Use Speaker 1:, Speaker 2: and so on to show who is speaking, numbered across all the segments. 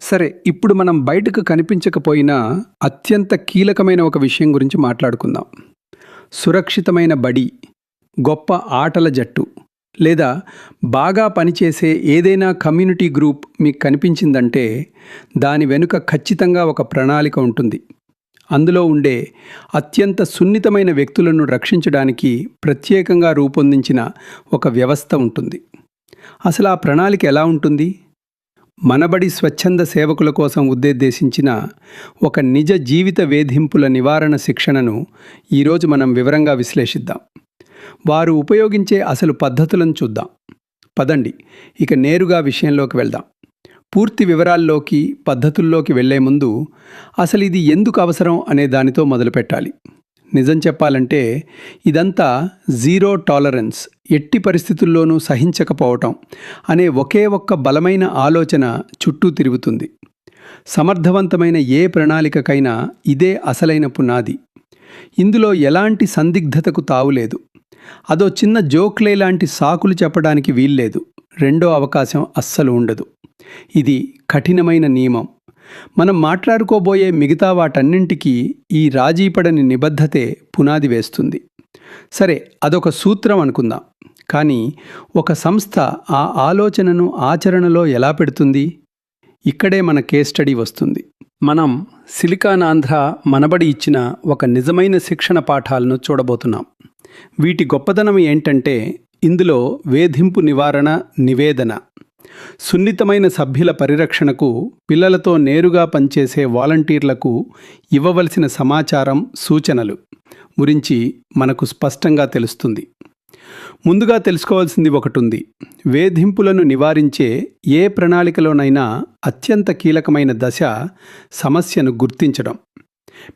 Speaker 1: సరే, ఇప్పుడు మనం బయటకు కనిపించకపోయినా అత్యంత కీలకమైన ఒక విషయం గురించి మాట్లాడుకుందాం. సురక్షితమైన బడి, గొప్ప ఆటల జట్టు లేదా బాగా పనిచేసే ఏదైనా కమ్యూనిటీ గ్రూప్ మీకు కనిపించిందంటే దాని వెనుక ఖచ్చితంగా ఒక ప్రణాళిక ఉంటుంది. అందులో ఉండే అత్యంత సున్నితమైన వ్యక్తులను రక్షించడానికి ప్రత్యేకంగా రూపొందించిన ఒక వ్యవస్థ ఉంటుంది. అసలు ఆ ప్రణాళిక ఎలా ఉంటుంది? మనబడి స్వచ్ఛంద సేవకుల కోసం ఉద్దేశించిన ఒక నిజ జీవిత వేధింపుల నివారణ శిక్షణను ఈరోజు మనం వివరంగా విశ్లేషిద్దాం. వారు ఉపయోగించే అసలు పద్ధతులను చూద్దాం. పదండి, ఇక నేరుగా విషయంలోకి వెళ్దాం. పూర్తి వివరాల్లోకి, పద్ధతుల్లోకి వెళ్లే ముందు అసలు ఇది ఎందుకు అవసరం అనే దానితో మొదలుపెట్టాలి. నిజం చెప్పాలంటే ఇదంతా జీరో టాలరెన్స్, ఎట్టి పరిస్థితుల్లోనూ సహించకపోవటం అనే ఒకే ఒక్క బలమైన ఆలోచన చుట్టూ తిరుగుతుంది. సమర్థవంతమైన ఏ ప్రణాళికకైనా ఇదే అసలైన పునాది. ఇందులో ఎలాంటి సందిగ్ధతకు తావులేదు. అదో చిన్న జోక్లే లాంటి సాకులు చెప్పడానికి వీల్లేదు. రెండో అవకాశం అస్సలు ఉండదు. ఇది కఠినమైన నియమం. మనం మాట్లాడుకోబోయే మిగతా వాటన్నింటికీ ఈ రాజీపడని నిబద్ధతే పునాది వేస్తుంది. సరే, అదొక సూత్రం అనుకుందాం. కానీ ఒక సంస్థ ఆ ఆలోచనను ఆచరణలో ఎలా పెడుతుంది? ఇక్కడే మన కేస్ స్టడీ వస్తుంది. మనం సిలికాన్ ఆంధ్ర మనబడి ఇచ్చిన ఒక నిజమైన శిక్షణ పాఠాలను చూడబోతున్నాం. వీటి గొప్పదనం ఏంటంటే ఇందులో వేధింపు నివారణ నివేదన, సున్నితమైన సభ్యుల పరిరక్షణకు పిల్లలతో నేరుగా పనిచేసే వాలంటీర్లకు ఇవ్వవలసిన సమాచారం, సూచనలు గురించి మనకు స్పష్టంగా తెలుస్తుంది. ముందుగా తెలుసుకోవాల్సింది ఒకటుంది. వేధింపులను నివారించే ఏ ప్రణాళికలోనైనా అత్యంత కీలకమైన దశ సమస్యను గుర్తించడం.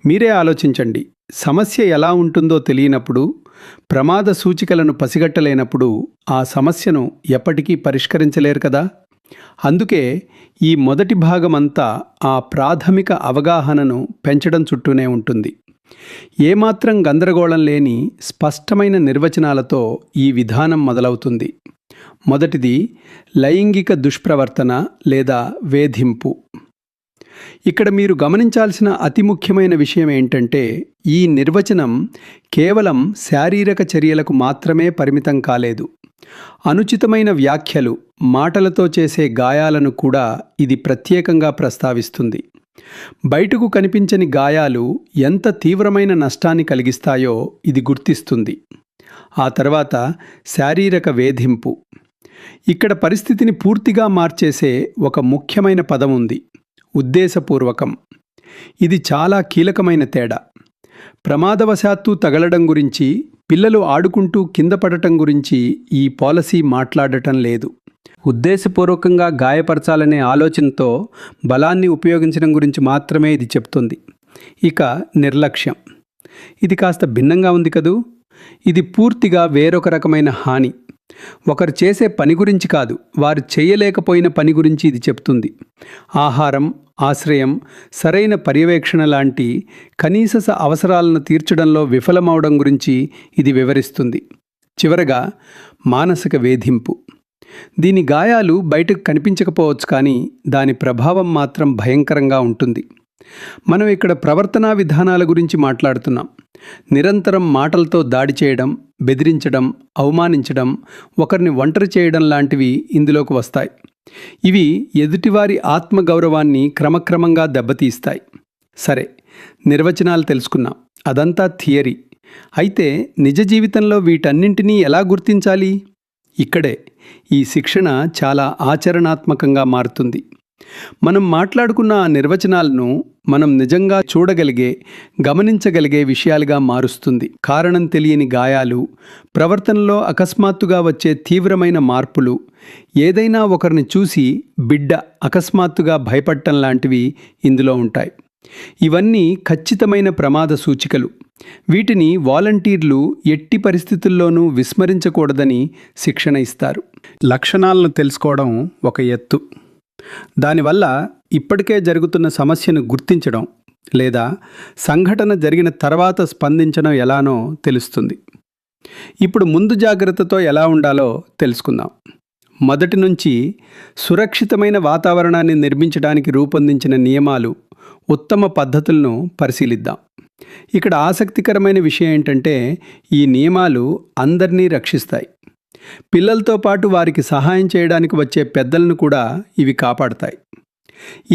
Speaker 1: మీరే ఆలోచించండి. సమస్య ఎలా ఉంటుందో తెలియనప్పుడు, ప్రమాద సూచికలను పసిగట్టలేనప్పుడు ఆ సమస్యను ఎప్పటికీ పరిష్కరించలేరు కదా. అందుకే ఈ మొదటి భాగమంతా ఆ ప్రాథమిక అవగాహనను పెంచడం చుట్టూనే ఉంటుంది. ఏమాత్రం గందరగోళం లేని స్పష్టమైన నిర్వచనాలతో ఈ విధానం మొదలవుతుంది. మొదటిది లైంగిక దుష్ప్రవర్తన లేదా వేధింపు. ఇక్కడ మీరు గమనించాల్సిన అతి ముఖ్యమైన విషయం ఏంటంటే ఈ నిర్వచనం కేవలం శారీరక చర్యలకు మాత్రమే పరిమితం కాలేదు. అనుచితమైన వ్యాఖ్యలు, మాటలతో చేసే గాయాలను కూడా ఇది ప్రత్యేకంగా ప్రస్తావిస్తుంది. బయటకు కనిపించని గాయాలు ఎంత తీవ్రమైన నష్టాన్ని కలిగిస్తాయో ఇది గుర్తిస్తుంది. ఆ తర్వాత శారీరక వేధింపు. ఇక్కడ పరిస్థితిని పూర్తిగా మార్చేసే ఒక ముఖ్యమైన పదం ఉంది: ఉద్దేశపూర్వకం. ఇది చాలా కీలకమైన తేడా. ప్రమాదవశాత్తు తగలడం గురించి, పిల్లలు ఆడుకుంటూ కింద పడటం గురించి ఈ పాలసీ మాట్లాడటం లేదు. ఉద్దేశపూర్వకంగా గాయపరచాలనే ఆలోచనతో బలాన్ని ఉపయోగించడం గురించి మాత్రమే ఇది చెప్తుంది. ఇక నిర్లక్ష్యం. ఇది కాస్త భిన్నంగా ఉంది కదూ. ఇది పూర్తిగా వేరొక రకమైన హాని. ఒకరు చేసే పని గురించి కాదు, వారు చేయలేకపోయిన పని గురించి ఇది చెప్తుంది. ఆహారం, ఆశ్రయం, సరైన పర్యవేక్షణ లాంటి కనీస అవసరాలను తీర్చడంలో విఫలమవడం గురించి ఇది వివరిస్తుంది. చివరగా మానసిక వేధింపు. దీని గాయాలు బయటకు కనిపించకపోవచ్చు, కానీ దాని ప్రభావం మాత్రం భయంకరంగా ఉంటుంది. మనం ఇక్కడ ప్రవర్తనా విధానాల గురించి మాట్లాడుతున్నాం. నిరంతరం మాటలతో దాడి చేయడం, బెదిరించడం, అవమానించడం, ఒకరిని ఒంటరి చేయడం లాంటివి ఇందులోకి వస్తాయి. ఇవి ఎదుటివారి ఆత్మగౌరవాన్ని క్రమక్రమంగా దెబ్బతీస్తాయి. సరే, నిర్వచనాలు తెలుసుకున్నాం. అదంతా థియరీ. అయితే నిజ జీవితంలో వీటన్నింటినీ ఎలా గుర్తించాలి? ఇక్కడే ఈ శిక్షణ చాలా ఆచరణాత్మకంగా మారుతుంది. మనం మాట్లాడుకున్న ఆ నిర్వచనాలను మనం నిజంగా చూడగలిగే, గమనించగలిగే విషయాలుగా మారుస్తుంది. కారణం తెలియని గాయాలు, ప్రవర్తనలో అకస్మాత్తుగా వచ్చే తీవ్రమైన మార్పులు, ఏదైనా ఒకరిని చూసి బిడ్డ అకస్మాత్తుగా భయపడటం లాంటివి ఇందులో ఉంటాయి. ఇవన్నీ ఖచ్చితమైన ప్రమాద సూచికలు. వీటిని వాలంటీర్లు ఎట్టి పరిస్థితుల్లోనూ విస్మరించకూడదని శిక్షణ ఇస్తారు. లక్షణాలను తెలుసుకోవడం ఒక ఎత్తు. దానివల్ల ఇప్పటికే జరుగుతున్న సమస్యను గుర్తించడం లేదా సంఘటన జరిగిన తర్వాత స్పందించడం ఎలానో తెలుస్తుంది. ఇప్పుడు ముందు జాగ్రత్తతో ఎలా ఉండాలో తెలుసుకుందాం. మొదటి నుంచి సురక్షితమైన వాతావరణాన్ని నిర్మించడానికి రూపొందించిన నియమాలు, ఉత్తమ పద్ధతులను పరిశీలిద్దాం. ఇక్కడ ఆసక్తికరమైన విషయం ఏంటంటే ఈ నియమాలు అందరినీ రక్షిస్తాయి. పిల్లలతో పాటు వారికి సహాయం చేయడానికి వచ్చే పెద్దలను కూడా ఇవి కాపాడతాయి.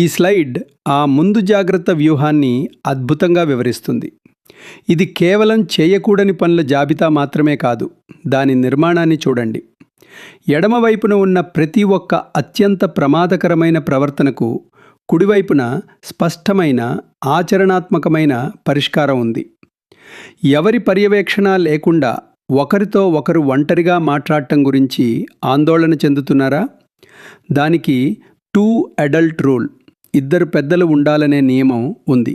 Speaker 1: ఈ స్లైడ్ ఆ ముందు జాగ్రత్త వ్యూహాన్ని అద్భుతంగా వివరిస్తుంది. ఇది కేవలం చేయకూడని పనుల జాబితా మాత్రమే కాదు, దాని నిర్మాణాన్ని చూడండి. ఎడమవైపున ఉన్న ప్రతి ఒక్క అత్యంత ప్రమాదకరమైన ప్రవర్తనకు కుడివైపున స్పష్టమైన ఆచరణాత్మకమైన పరిష్కారం ఉంది. ఎవరి పర్యవేక్షణ లేకుండా ఒకరితో ఒకరు ఒంటరిగా మాట్లాడటం గురించి ఆందోళన చెందుతున్నారా? దానికి 2 అడల్ట్ రూల్, 2 పెద్దలు ఉండాలనే నియమం ఉంది.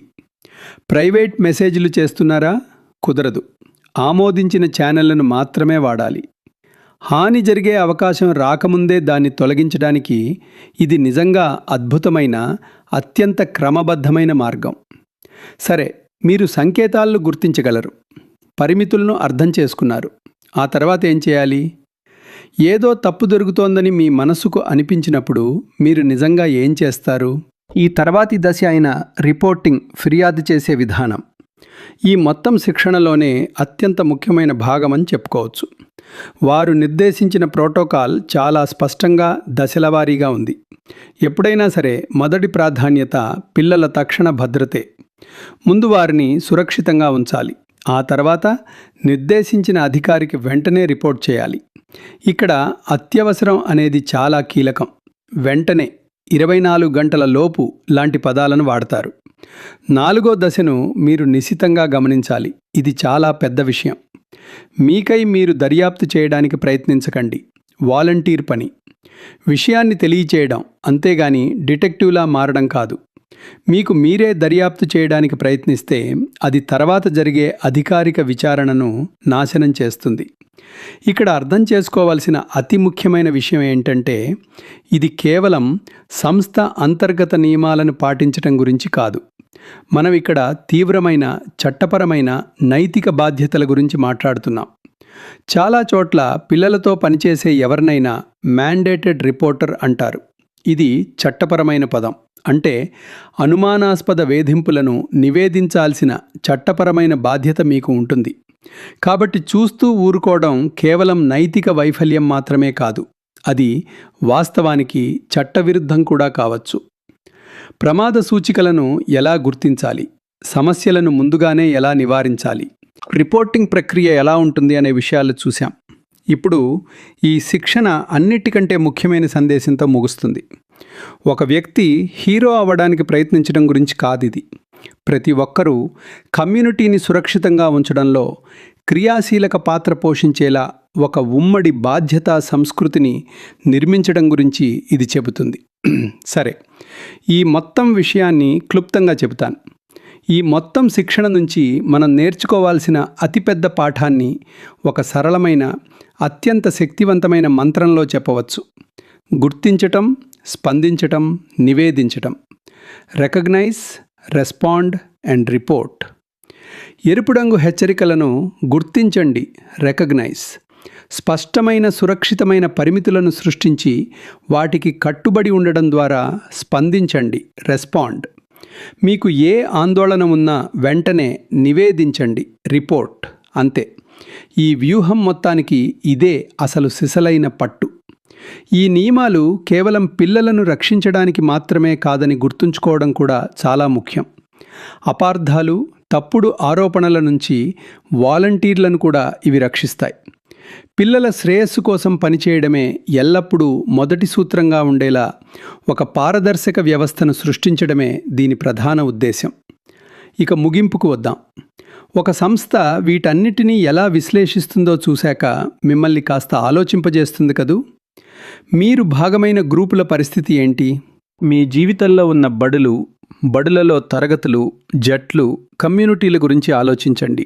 Speaker 1: ప్రైవేట్ మెసేజ్లు చేస్తున్నారా? కుదరదు. ఆమోదించిన ఛానళ్లను మాత్రమే వాడాలి. హాని జరిగే అవకాశం రాకముందే దాన్ని తొలగించడానికి ఇది నిజంగా అద్భుతమైన, అత్యంత క్రమబద్ధమైన మార్గం. సరే, మీరు సంకేతాలను గుర్తించగలరు, పరిమితులను అర్థం చేసుకున్నారు. ఆ తర్వాత ఏం చేయాలి? ఏదో తప్పు జరుగుతోందని మీ మనసుకు అనిపించినప్పుడు మీరు నిజంగా ఏం చేస్తారు? ఈ తర్వాతి దశ అయిన రిపోర్టింగ్, ఫిర్యాదు చేసే విధానం ఈ మొత్తం శిక్షణలోనే అత్యంత ముఖ్యమైన భాగమని చెప్పుకోవచ్చు. వారు నిర్దేశించిన ప్రోటోకాల్ చాలా స్పష్టంగా దశలవారీగా ఉంది. ఎప్పుడైనా సరే మొదటి ప్రాధాన్యత పిల్లల తక్షణ భద్రతే. ముందు వారిని సురక్షితంగా ఉంచాలి. ఆ తర్వాత నిర్దేశించిన అధికారికి వెంటనే రిపోర్ట్ చేయాలి. ఇక్కడ అత్యవసరం అనేది చాలా కీలకం. వెంటనే, 24 గంటల లోపు లాంటి పదాలను వాడతారు. 4వ దశను మీరు నిశితంగా గమనించాలి. ఇది చాలా పెద్ద విషయం. మీకై మీరు దర్యాప్తు చేయడానికి ప్రయత్నించకండి. వాలంటీర్ పని. విషయాన్ని తెలియచేయడం, అంతేగాని డిటెక్టివ్లా మారడం కాదు. మీకు మీరే దర్యాప్తు చేయడానికి ప్రయత్నిస్తే అది తర్వాత జరిగే అధికారిక విచారణను నాశనం చేస్తుంది. ఇక్కడ అర్థం చేసుకోవాల్సిన అతి ముఖ్యమైన విషయం ఏంటంటే ఇది కేవలం సంస్థ అంతర్గత నియమాలను పాటించడం గురించి కాదు. మనం ఇక్కడ తీవ్రమైన చట్టపరమైన నైతిక బాధ్యతల గురించి మాట్లాడుతున్నాం. చాలా చోట్ల పిల్లలతో పనిచేసే ఎవరినైనా మ్యాండేటెడ్ రిపోర్టర్ అంటారు. ఇది చట్టపరమైన పదం. అంటే అనుమానాస్పద వేధింపులను నివేదించాల్సిన చట్టపరమైన బాధ్యత మీకు ఉంటుంది. కాబట్టి చూస్తూ ఊరుకోవడం కేవలం నైతిక వైఫల్యం మాత్రమే కాదు, అది వాస్తవానికి చట్టవిరుద్ధం కూడా కావచ్చు. ప్రమాద సూచికలను ఎలా గుర్తించాలి? సమస్యలను ముందుగానే ఎలా నివారించాలి? రిపోర్టింగ్ ప్రక్రియ ఎలా ఉంటుంది అనే విషయాలు చూశాం. ఇప్పుడు ఈ శిక్షణ అన్నిటికంటే ముఖ్యమైన సందేశంతో ముగుస్తుంది. ఒక వ్యక్తి హీరో అవ్వడానికి ప్రయత్నించడం గురించి కాదిది. ప్రతి ఒక్కరూ కమ్యూనిటీని సురక్షితంగా ఉంచడంలో క్రియాశీలక పాత్ర పోషించేలా ఒక ఉమ్మడి బాధ్యతా సంస్కృతిని నిర్మించడం గురించి ఇది చెబుతుంది. సరే, ఈ మొత్తం విషయాన్ని క్లుప్తంగా చెబుతాను. ఈ మొత్తం శిక్షణ నుంచి మనం నేర్చుకోవాల్సిన అతిపెద్ద పాఠాన్ని ఒక సరళమైన, అత్యంత శక్తివంతమైన మంత్రంలో చెప్పవచ్చు. గుర్తించటం, స్పందించటం, నివేదించటం. Recognise, respond and report. ఎరుపు రంగు హెచ్చరికలను గుర్తించండి, రికగ్నైజ్. స్పష్టమైన, సురక్షితమైన పరిమితులను సృష్టించి వాటికి కట్టుబడి ఉండడం ద్వారా స్పందించండి, రెస్పాండ్. మీకు ఏ ఆందోళన ఉన్నా వెంటనే నివేదించండి, రిపోర్ట్. అంతే. ఈ వ్యూహం మొత్తానికి ఇదే అసలు సిసలైన పట్టు. ఈ నియమాలు కేవలం పిల్లలను రక్షించడానికి మాత్రమే కాదని గుర్తుంచుకోవడం కూడా చాలా ముఖ్యం. అపార్థాలు, తప్పుడు ఆరోపణల నుంచి వాలంటీర్లను కూడా ఇవి రక్షిస్తాయి. పిల్లల శ్రేయస్సు కోసం పనిచేయడమే ఎల్లప్పుడూ మొదటి సూత్రంగా ఉండేలా ఒక పారదర్శక వ్యవస్థను సృష్టించడమే దీని ప్రధాన ఉద్దేశం. ఇక ముగింపుకు వద్దాం. ఒక సంస్థ వీటన్నిటినీ ఎలా విశ్లేషిస్తుందో చూశాక మిమ్మల్ని కాస్త ఆలోచింపజేస్తుంది కదూ. మీరు భాగమైన గ్రూపుల పరిస్థితి ఏంటి? మీ జీవితంలో ఉన్న బడులలో తరగతులు, జట్లు, కమ్యూనిటీల గురించి ఆలోచించండి.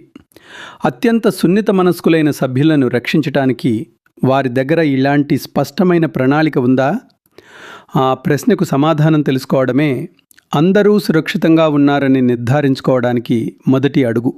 Speaker 1: అత్యంత సున్నిత మనస్కులైన సభ్యులను రక్షించటానికి వారి దగ్గర ఇలాంటి స్పష్టమైన ప్రణాళిక ఉందా? ఆ ప్రశ్నకు సమాధానం తెలుసుకోవడమే అందరూ సురక్షితంగా ఉన్నారని నిర్ధారించుకోవడానికి మొదటి అడుగు.